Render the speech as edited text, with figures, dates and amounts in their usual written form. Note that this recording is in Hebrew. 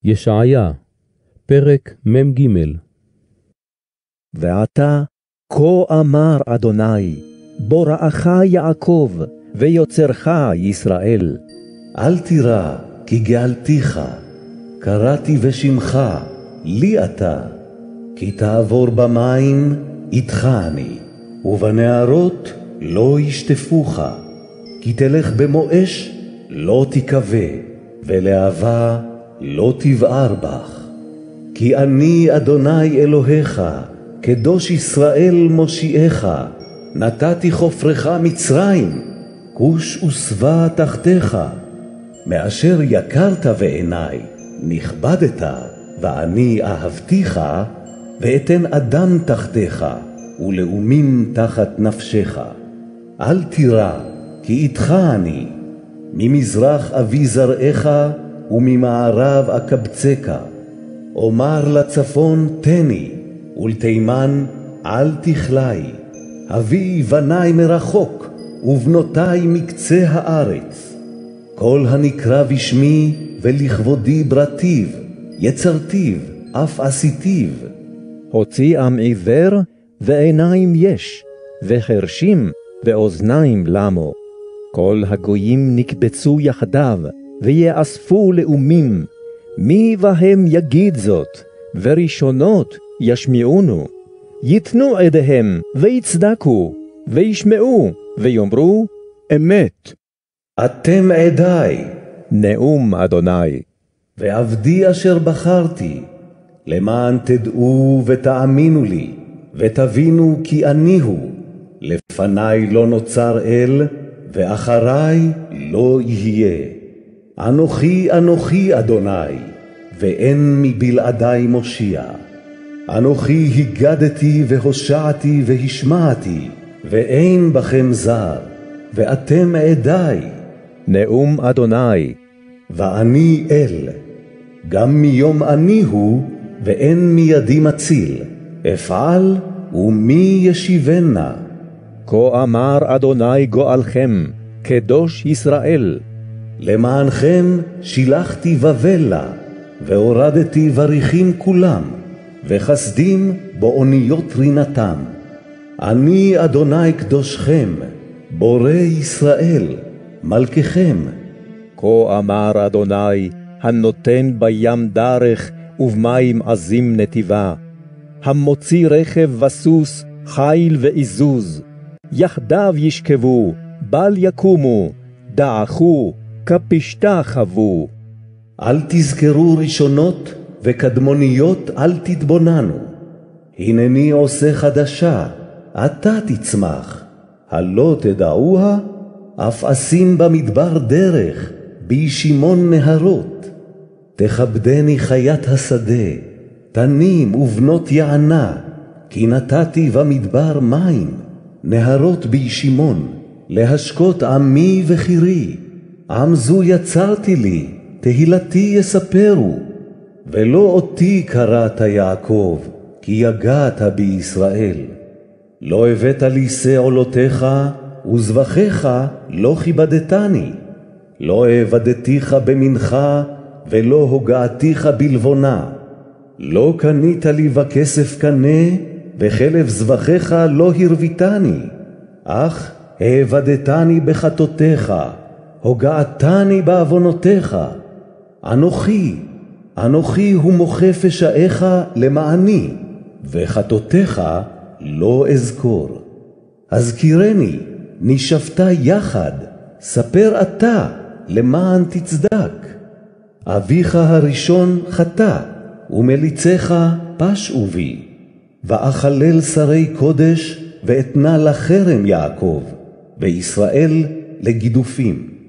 ישעיה, פרק מ"ג. ועתה, כה אמר אדוני, בוראך יעקב, ויוצרך ישראל. אל תירא, כי גאלתיך, קראתי בשמך, לי אתה. כי תעבור במים, איתך אני, ובנהרות לא ישטפוך. כי תלך במואש, לא תכבה, ולהבה לא תבער בך. כי אני אדוני אלוהיך, קדוש ישראל מושיעך, נתתי חופרך מצרים, כוש וסבא תחתיך. מאשר יקרת בעיני, נכבדת, ואני אהבתיך, ואתן אדם תחתיך, ולאומים תחת נפשך. אל תירא, כי איתך אני, ממזרח אביא זרעך, וממערב אקבצך. אומר לצפון תני, ולתימן אל תכלי. הביא בני מרחוק, ובנותי מקצה הארץ. כל הנקרא בשמי, ולכבודי ברטיב, יצרתיו, אף עשיתיו. הוציא עם עיוור, ועיניים יש, וחרשים, ואוזניים למו. כל הגויים נקבצו יחדיו, ויאספו לאומים. מי בהם יגיד זאת, וראשונות ישמיעונו. יתנו עדיהם, ויצדקו, וישמעו, ויאמרו, אמת. אתם עדי, נאום אדוני. ועבדי אשר בחרתי, למען תדעו ותאמינו לי, ותבינו כי אני הוא. לפני לא נוצר אל, ואחרי לא יהיה. אנוכי אנוכי אדוני, ואין מבלעדי מושיע. אנוכי הגדתי והושעתי והשמעתי, ואין בכם זר, ואתם עדי. נאום אדוני. ואני אל, גם מיום אני הוא, ואין מידי מציל. אפעל ומי ישיבנה. כה אמר אדוני גואלכם, קדוש ישראל. למענכם שילחתי בבלה, והורדתי בריחים כולם, וחסדים באוניות רינתם. אני אדוני קדושכם, בורא ישראל, מלככם. כה אמר אדוני, הנותן בים דרך, ובמים עזים נתיבה. המוציא רכב וסוס, חיל ועזוז. יחדיו ישכבו, בל יקומו, דעכו, כפשתה חוו. אל תזכרו ראשונות, וקדמוניות אל תתבוננו. הנני עושה חדשה, אתה תצמח. הלא תדעוה, אף אשים במדבר דרך, בישימון נהרות. תכבדני חיית השדה, תנים ובנות יענה, כי נתתי במדבר מים, נהרות בישימון, להשקות עמי וחירי. עם זו יצרתי לי, תהילתי יספרו. ולא אותי קראת יעקב, כי יגעת בישראל. לא הבאת לי שעולותיך, וזבחיך לא כיבדתני. לא העבדתיך במנחה, ולא הוגעתיך בלבונה. לא קנית לי בכסף קנה, וחלב זבחיך לא הרביתני. אך העבדתני בחטאותיך, הוגעתני בעוונותיך. אנוכי הוא מוחה פשעיך למעני, וחטאותיך לא אזכור. הזכירני, נשבתה יחד, ספר אתה, למען תצדק. אביך הראשון חטא, ומליציך פשעו בי. ואחלל שרי קודש, ואתנה לחרם יעקב, וישראל לגידופים.